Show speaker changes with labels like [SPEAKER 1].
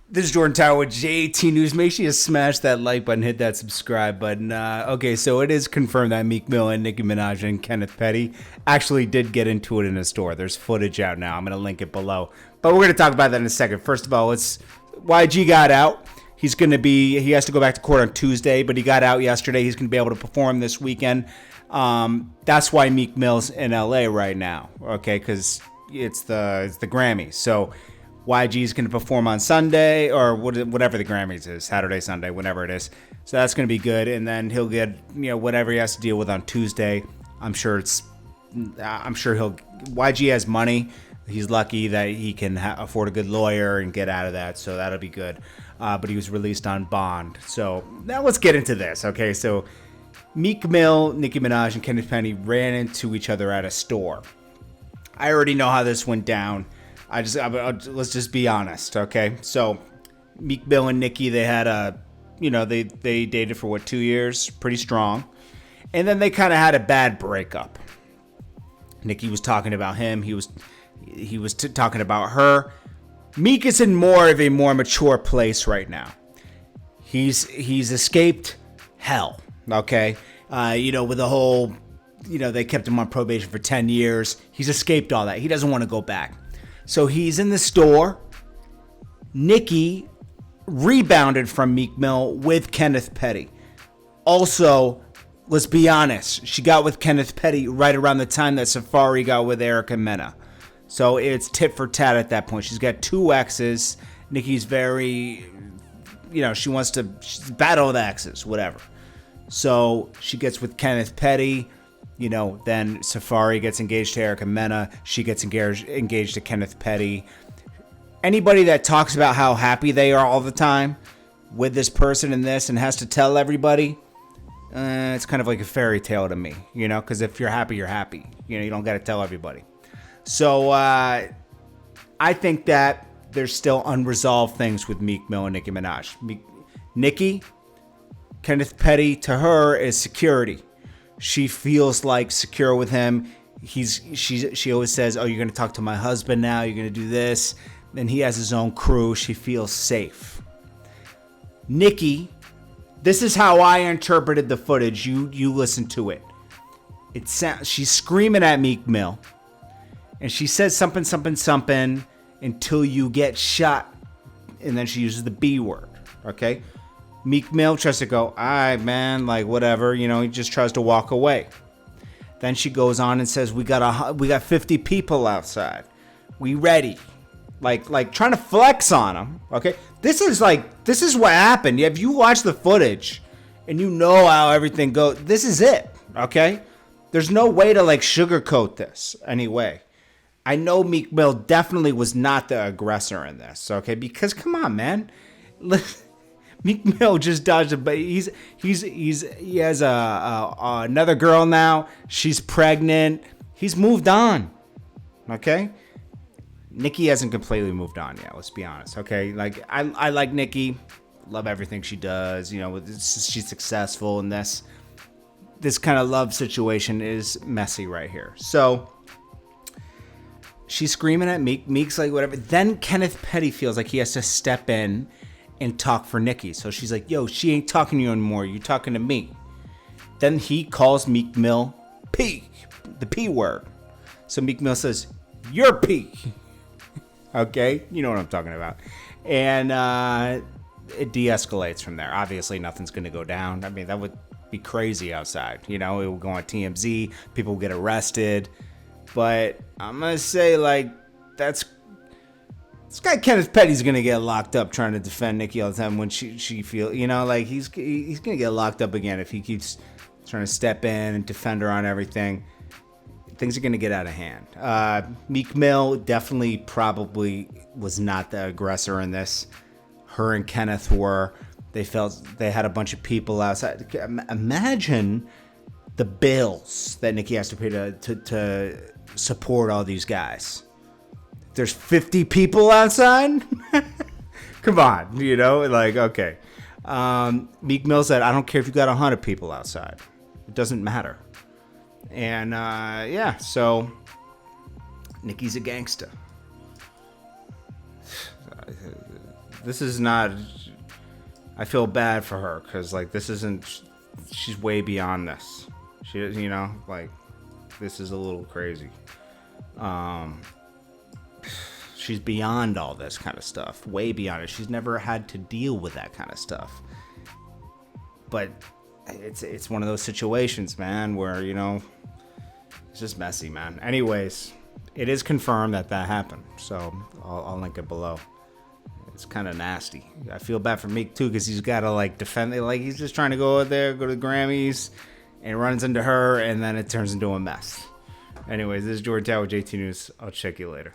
[SPEAKER 1] This is Jordan Tower with JT News. Make sure you smash that like button, hit that subscribe button. Okay, so it is confirmed that Meek Mill and Nicki Minaj and Kenneth Petty actually did get into it in a store. There's footage out now. I'm going to link it below. But we're going to talk about that in a second. First of all, YG got out. He has to go back to court on Tuesday, but he got out yesterday. He's going to be able to perform this weekend. That's why Meek Mill's in LA right now, okay, because it's the Grammys. So YG is going to perform on Sunday or whatever the Grammys is, Saturday, Sunday, whenever it is. So that's going to be good. And then he'll get, whatever he has to deal with on Tuesday. YG has money. He's lucky that he can afford a good lawyer and get out of that. So that'll be good. But he was released on bond. So now let's get into this. Okay. So Meek Mill, Nicki Minaj, and Kenneth Petty ran into each other at a store. I already know how this went down. Let's just be honest, okay? So, Meek Mill and Nicki, they had they dated for 2 years, pretty strong, and then they kind of had a bad breakup. Nicki was talking about him, he was talking about her. Meek is in more mature place right now. He's escaped hell, okay? With the whole, they kept him on probation for 10 years. He's escaped all that. He doesn't want to go back. So he's in the store. Nicki rebounded from Meek Mill with Kenneth Petty. Also, let's be honest, she got with Kenneth Petty right around the time that Safari got with Erica Mena. So it's tit for tat at that point. She's got two exes. Nicki's very, she wants to battle the exes, whatever. So she gets with Kenneth Petty. Then Safari gets engaged to Erica Mena. She gets engaged to Kenneth Petty. Anybody that talks about how happy they are all the time with this person and this and has to tell everybody, it's kind of like a fairy tale to me, because if you're happy, you're happy. You don't got to tell everybody. So I think that there's still unresolved things with Meek Mill and Nicki Minaj. Nicki, Kenneth Petty to her is security. She feels like secure with him. She always says, "Oh, you're going to talk to my husband now. You're going to do this." Then he has his own crew. She feels safe. Nicki, this is how I interpreted the footage. You listen to it. She's screaming at Meek Mill, and she says something until you get shot, and then she uses the B word. Okay. Meek Mill tries to go, all right, man, like whatever, he just tries to walk away. Then she goes on and says, we got 50 people outside. We ready. Like trying to flex on them. Okay. This is what happened. If you watch the footage and you know how everything goes, this is it. Okay. There's no way to sugarcoat this anyway. I know Meek Mill definitely was not the aggressor in this. Okay. Because come on, man. Meek Mill just dodged it, but he has another girl now. She's pregnant. He's moved on. Okay? Nicki hasn't completely moved on yet, let's be honest. Okay? I like Nicki. Love everything she does. She's successful in this kind of love situation is messy right here. So she's screaming at Meek. Meek's like, whatever. Then Kenneth Petty feels like he has to step in and talk for Nicki. So she's like, yo, she ain't talking to you anymore. You talking to me. Then he calls Meek Mill P, the P word. So Meek Mill says, you're P. Okay? You know what I'm talking about. And it de-escalates from there. Obviously, nothing's going to go down. I mean, that would be crazy outside. It will go on TMZ. People will get arrested. But I'm going to say, this guy Kenneth Petty's gonna get locked up trying to defend Nicki all the time when she feel he's gonna get locked up again if he keeps trying to step in and defend her on everything. Things are gonna get out of hand. Meek Mill definitely probably was not the aggressor in this. Her and Kenneth were. They felt they had a bunch of people outside. Imagine the bills that Nicki has to pay to support all these guys. There's 50 people outside? Come on, okay. Meek Mill said, I don't care if you got 100 people outside. It doesn't matter. And, so Nicki's a gangster. this is not. I feel bad for her because like this isn't. She's way beyond this. She, like this is a little crazy. She's beyond all this kind of stuff, way beyond it. She's never had to deal with that kind of stuff. But it's one of those situations, man, where, it's just messy, man. Anyways, it is confirmed that happened. So I'll link it below. It's kind of nasty. I feel bad for Meek, too, because he's got to, like, defend it. Like, he's just trying to go out there, go to the Grammys, and runs into her, and then it turns into a mess. Anyways, this is Jordan Tower, JT News. I'll check you later.